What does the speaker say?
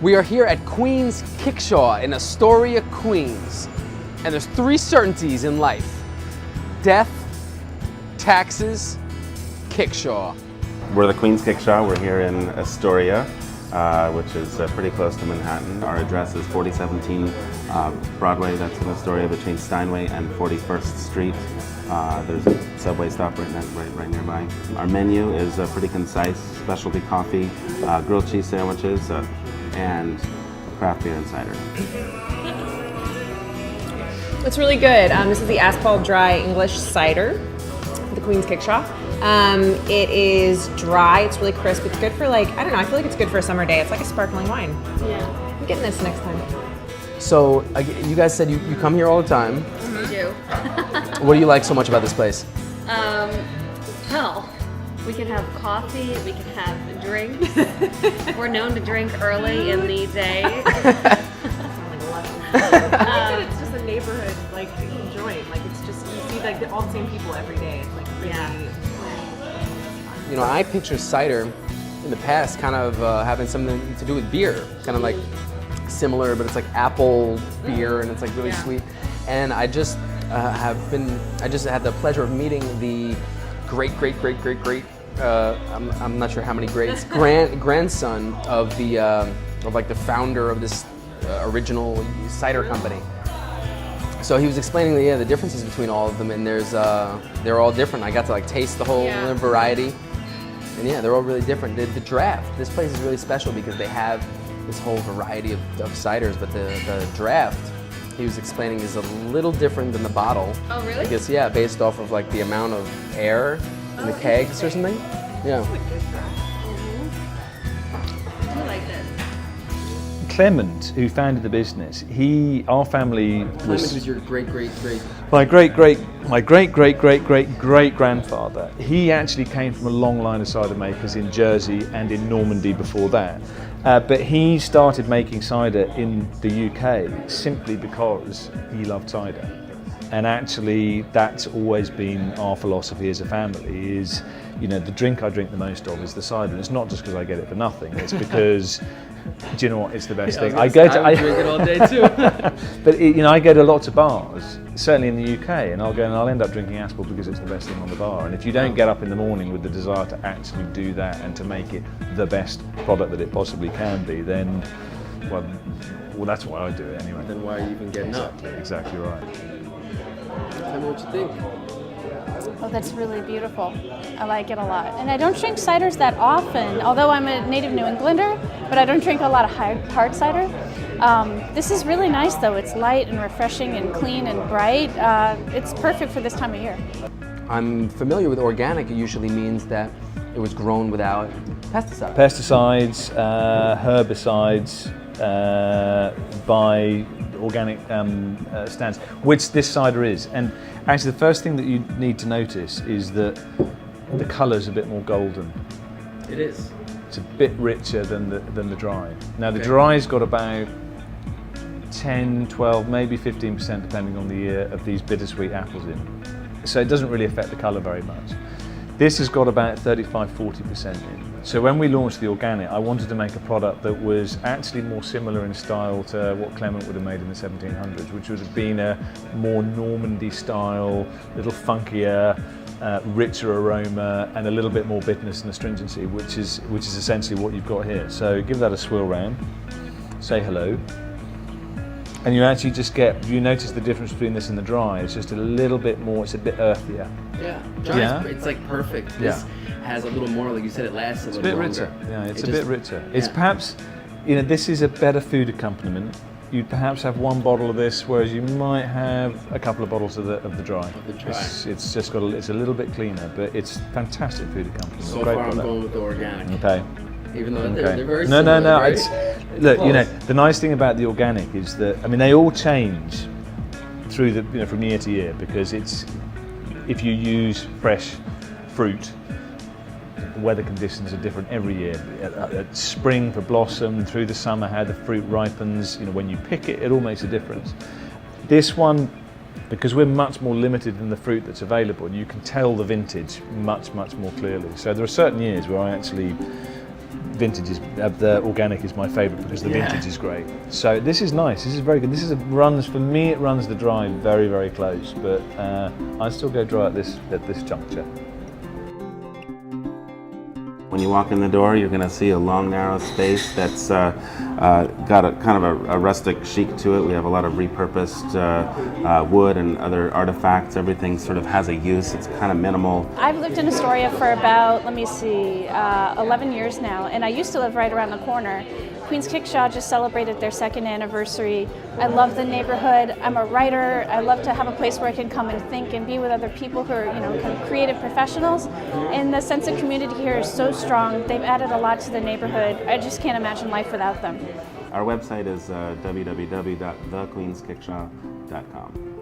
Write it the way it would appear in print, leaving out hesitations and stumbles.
We are here at Queens Kickshaw in Astoria, Queens. And there's 3 certainties in life: death, taxes, Kickshaw. We're the Queens Kickshaw. We're here in Astoria, which is pretty close to Manhattan. Our address is 4017 Broadway, that's in Astoria, between Steinway and 41st Street. There's a subway stop right nearby. Our menu is pretty concise: specialty coffee, grilled cheese sandwiches, and craft beer and cider. It's really good. This is the Asphalt Dry English Cider, the Queens Kickshaw. It is dry, it's really crisp. It's good for, like, I don't know, I feel like it's good for a summer day. It's like a sparkling wine. Yeah. I'm getting this next time. So, you guys said you come here all the time. We do. What do you like so much about this place? Well, we can have coffee, we can have drinks. We're known to drink early in the day. It's just a neighborhood, like, joint. Like, it's just, you see, like, all the same people every day. It's like really, You know, I picture cider in the past kind of having something to do with beer, kind of like similar, but it's like apple beer and it's like really sweet. And I just had the pleasure of meeting the great, I'm not sure how many greats, grandson of the founder of this original cider company. So he was explaining the differences between all of them, and they're all different. I got to like taste the whole variety, and they're all really different. The draft, this place is really special because they have this whole variety of ciders, but the draft, he was explaining, is a little different than the bottle. Oh, really? I guess, based off of like the amount of air in the kegs or something. Yeah. I like this. Clement, who founded the business, our family was your great. My great grandfather. He actually came from a long line of cider makers in Jersey and in Normandy before that. But he started making cider in the UK simply because he loved cider. And actually, that's always been our philosophy as a family, is, the drink I drink the most of is the cider. And it's not just because I get it for nothing, it's because, do you know what, it's the best thing. I drink it all day too. But I go to lots of bars, certainly in the UK, and I'll end up drinking Aspel because it's the best thing on the bar. And if you don't get up in the morning with the desire to actually do that and to make it the best product that it possibly can be, then, well, that's why I do it anyway. Then why are you even getting up? Exactly right. Tell me what you think. Oh, that's really beautiful. I like it a lot. And I don't drink ciders that often, although I'm a native New Englander, but I don't drink a lot of hard cider. This is really nice, though. It's light and refreshing and clean and bright. It's perfect for this time of year. I'm familiar with organic. It usually means that it was grown without pesticides. Pesticides, herbicides, by organic stands, which this cider is. And actually, the first thing that you need to notice is that the colour's a bit more golden. It is. It's a bit richer than the dry. Now, the dry's got about 10, 12, maybe 15%, depending on the year, of these bittersweet apples in. So it doesn't really affect the colour very much. This has got about 35-40% in. So when we launched the organic, I wanted to make a product that was actually more similar in style to what Clement would have made in the 1700s, which would have been a more Normandy style, little funkier, richer aroma, and a little bit more bitterness and astringency, which is essentially what you've got here. So give that a swirl round, say hello, and you actually just you notice the difference between this and the dry. It's just a little bit more, it's a bit earthier. Yeah, dry it's like perfect. This has a little more, like you said, it lasts a little longer. It's a bit richer. Yeah, it's a bit richer. It's perhaps, this is a better food accompaniment. You'd perhaps have one bottle of this, whereas you might have a couple of bottles of the dry. It's just got it's a little bit cleaner, but it's fantastic food accompaniment. So far, I'm going with the organic. Okay. Even though they're very similar. No. Right? Look, the nice thing about the organic is that, they all change through from year to year, because if you use fresh fruit, the weather conditions are different every year. At spring for blossom, through the summer, how the fruit ripens, when you pick it, it all makes a difference. This one, because we're much more limited in the fruit that's available, you can tell the vintage much more clearly. So there are certain years where I actually vintage is the organic is my favourite because the vintage is great. So this is nice. This is very good. This is runs for me. It runs the dry very, very close, but I still go dry at this juncture. When you walk in the door, you're going to see a long, narrow space that's got a kind of a rustic chic to it. We have a lot of repurposed wood and other artifacts. Everything sort of has a use. It's kind of minimal. I've lived in Astoria for about, 11 years now, and I used to live right around the corner. Queens Kickshaw just celebrated their 2nd anniversary. I love the neighborhood. I'm a writer. I love to have a place where I can come and think and be with other people who are, kind of creative professionals. And the sense of community here is so strong. They've added a lot to the neighborhood. I just can't imagine life without them. Our website is www.thequeenskickshaw.com.